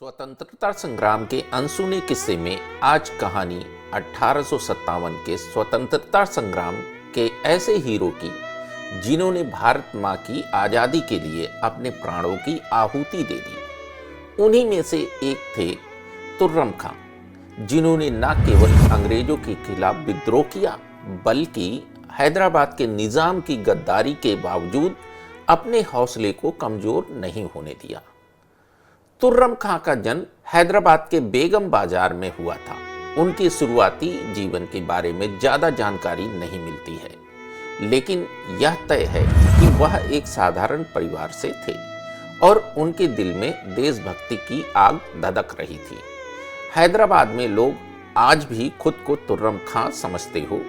स्वतंत्रता संग्राम के अनसुने किस्से में आज कहानी 1857 के स्वतंत्रता संग्राम के ऐसे हीरो की जिन्होंने भारत माँ की आज़ादी के लिए अपने प्राणों की आहुति दे दी। उन्हीं में से एक थे तुर्रम खां, जिन्होंने न केवल अंग्रेजों के खिलाफ विद्रोह किया बल्कि हैदराबाद के निज़ाम की गद्दारी के बावजूद अपने हौसले को कमजोर नहीं होने दिया। तुर्रम खां का जन्म हैदराबाद के बेगम बाजार में हुआ था। उनकी शुरुआती जीवन के बारे में ज्यादा जानकारी नहीं मिलती है, लेकिन यह तय है कि वह एक साधारण परिवार से थे और उनके दिल में देशभक्ति की आग धधक रही थी। हैदराबाद में लोग आज भी खुद को तुर्रम खां समझते हो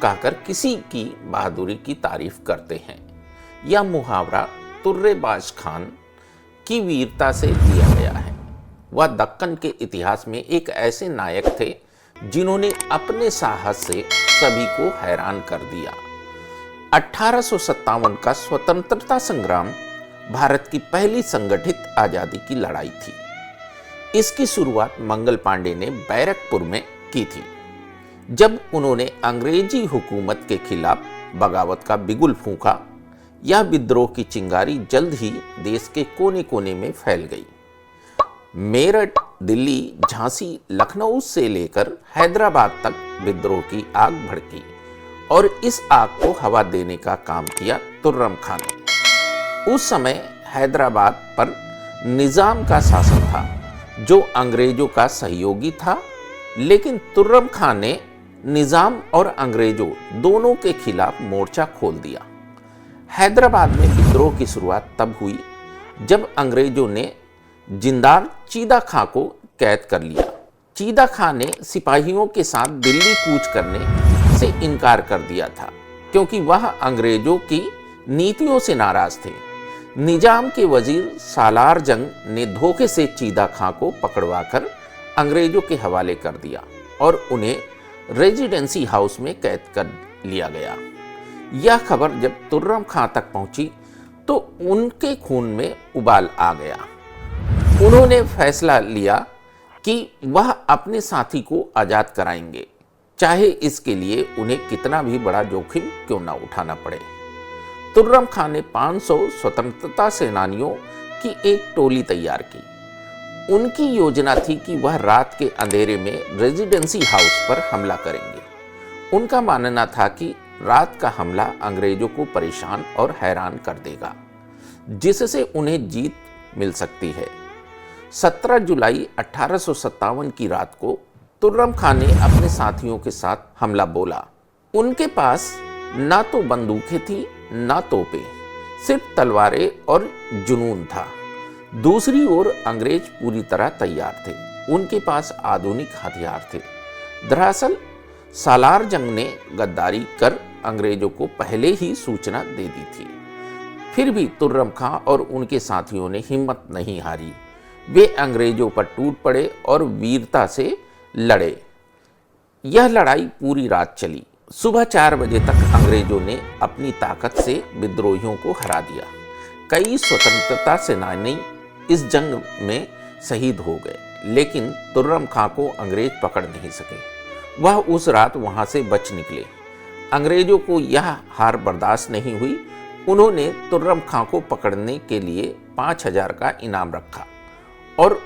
कहकर किसी की बहादुरी की तारीफ करते हैं। यह मुहावरा तुर्रेबाज खान की वीरता से लिया गया है। वह दक्कन के इतिहास में एक ऐसे नायक थे जिन्होंने अपने साहस से सभी को हैरान कर दिया। 1857 का स्वतंत्रता संग्राम भारत की पहली संगठित आजादी की लड़ाई थी। इसकी शुरुआत मंगल पांडे ने बैरकपुर में की थी, जब उन्होंने अंग्रेजी हुकूमत के खिलाफ बगावत का बिगुल फूंका। यह विद्रोह की चिंगारी जल्द ही देश के कोने कोने में फैल गई। मेरठ, दिल्ली, झांसी, लखनऊ से लेकर हैदराबाद तक विद्रोह की आग भड़की और इस आग को हवा देने का काम किया तुर्रम खां ने। उस समय हैदराबाद पर निजाम का शासन था जो अंग्रेजों का सहयोगी था, लेकिन तुर्रम खां ने निजाम और अंग्रेजों दोनों के खिलाफ मोर्चा खोल दिया। हैदराबाद में विद्रोह की शुरुआत तब हुई जब अंग्रेजों ने जिंदार चीदा खां को कैद कर लिया। चीदा खां ने सिपाहियों के साथ दिल्ली कूच करने से इनकार कर दिया था, क्योंकि वह अंग्रेजों की नीतियों से नाराज थे। निजाम के वजीर सालार जंग ने धोखे से चीदा खां को पकड़वाकर अंग्रेजों के हवाले कर दिया और उन्हें रेजिडेंसी हाउस में कैद कर लिया गया। यह खबर जब तुर्रम खां तक पहुंची तो उनके खून में उबाल आ गया। उन्होंने फैसला लिया कि वह अपने साथी को आजाद कराएंगे, चाहे इसके लिए उन्हें कितना भी बड़ा जोखिम क्यों ना उठाना पड़े। तुर्रम खां ने 500 स्वतंत्रता सेनानियों की एक टोली तैयार की। उनकी योजना थी कि वह रात के अंधेरे में रेजिडेंसी हाउस पर हमला करेंगे। उनका मानना था कि रात का हमला अंग्रेजों को परेशान और हैरान कर देगा, जिससे उन्हें जीत मिल सकती है। 17 जुलाई 1857 की रात को तुर्रम खां ने अपने साथियों के साथ हमला बोला। उनके पास ना तो बंदूकें थी ना तोपें, सिर्फ तलवारें और जुनून था। दूसरी ओर अंग्रेज पूरी तरह तैयार थे, उनके पास आधुनिक हथियार थे। दरअसल सालार जंग ने गद्दारी कर अंग्रेजों को पहले ही सूचना दे दी थी। फिर भी तुर्रम खां और उनके साथियों ने हिम्मत नहीं हारी। वे अंग्रेजों पर टूट पड़े और वीरता से लड़े। यह लड़ाई पूरी रात चली। सुबह 4 बजे तक अंग्रेजों ने अपनी ताकत से विद्रोहियों को हरा दिया। कई स्वतंत्रता सेनानी इस जंग में शहीद हो गए, लेकिन तुर्रम खां को अंग्रेज पकड़ नहीं सके। वह उस रात वहां से बच निकले। अंग्रेजों को यह हार बर्दाश्त नहीं हुई। उन्होंने तुर्रम खां को पकड़ने के लिए 5000 का इनाम रखा और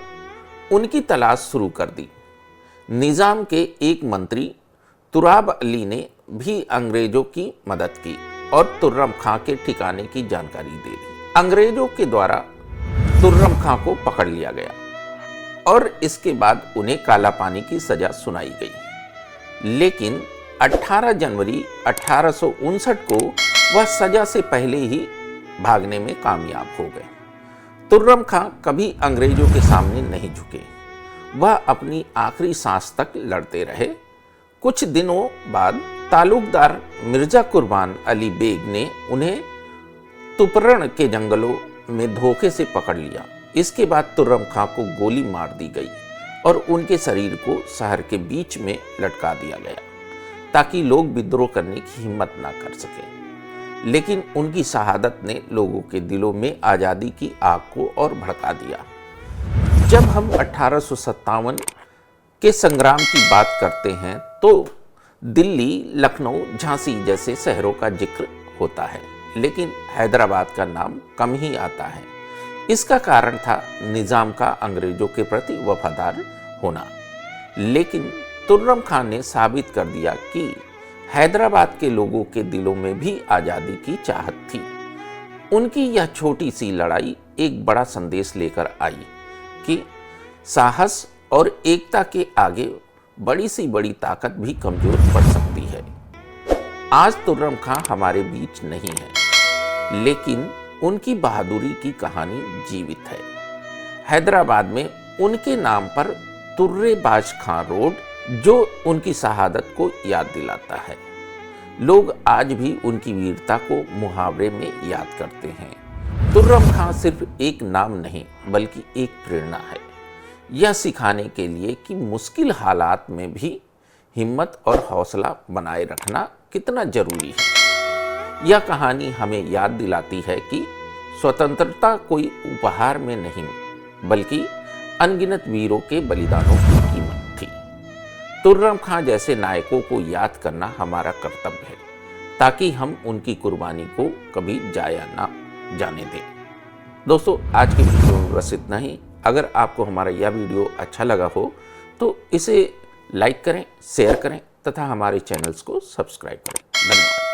उनकी तलाश शुरू कर दी। निजाम के एक मंत्री तुराब अली ने भी अंग्रेजों की मदद की और तुर्रम खां के ठिकाने की जानकारी दे दी। अंग्रेजों के द्वारा तुर्रम खां को पकड़ लिया गया और इसके बाद उन्हें काला पानी की सजा सुनाई गई। लेकिन 18 जनवरी 1859 को वह सजा से पहले ही भागने में कामयाब हो गए। तुर्रम खां कभी अंग्रेजों के सामने नहीं झुके। वह अपनी आखिरी सांस तक लड़ते रहे। कुछ दिनों बाद तालुकदार मिर्जा कुर्बान अली बेग ने उन्हें तुपरण के जंगलों में धोखे से पकड़ लिया। इसके बाद तुर्रम खां को गोली मार दी गई और उनके शरीर को शहर के बीच में लटका दिया गया, ताकि लोग विद्रोह करने की हिम्मत ना कर सके। लेकिन उनकी शहादत ने लोगों के दिलों में आज़ादी की आग को और भड़का दिया। जब हम 1857 के संग्राम की बात करते हैं तो दिल्ली, लखनऊ, झांसी जैसे शहरों का जिक्र होता है, लेकिन हैदराबाद का नाम कम ही आता है। इसका कारण था निजाम का अंग्रेजों के प्रति वफादार होना। लेकिन तुर्रम खान ने साबित कर दिया कि हैदराबाद के लोगों के दिलों में भी आज़ादी की चाहत थी। उनकी यह छोटी सी लड़ाई एक बड़ा संदेश लेकर आई कि साहस और एकता के आगे बड़ी सी बड़ी ताकत भी कमजोर पड़ सकती है। आज तुर्रम खां हमारे बीच नहीं है, लेकिन उनकी बहादुरी की कहानी जीवित है। हैदराबाद में उनके नाम पर तुर्रेबाज खां रोड, जो उनकी शहादत को याद दिलाता है। लोग आज भी उनकी वीरता को मुहावरे में याद करते हैं। तुर्रम खां सिर्फ एक नाम नहीं, बल्कि एक प्रेरणा है, यह सिखाने के लिए कि मुश्किल हालात में भी हिम्मत और हौसला बनाए रखना कितना जरूरी है। यह कहानी हमें याद दिलाती है कि स्वतंत्रता कोई उपहार में नहीं, बल्कि अनगिनत वीरों के बलिदानों की कीमत थी। तुर्रम खां जैसे नायकों को याद करना हमारा कर्तव्य है, ताकि हम उनकी कुर्बानी को कभी जाया ना जाने दें। दोस्तों, आज की वीडियो में बस इतना ही। अगर आपको हमारा यह वीडियो अच्छा लगा हो तो इसे लाइक करें, शेयर करें तथा हमारे चैनल्स को सब्सक्राइब करें। धन्यवाद।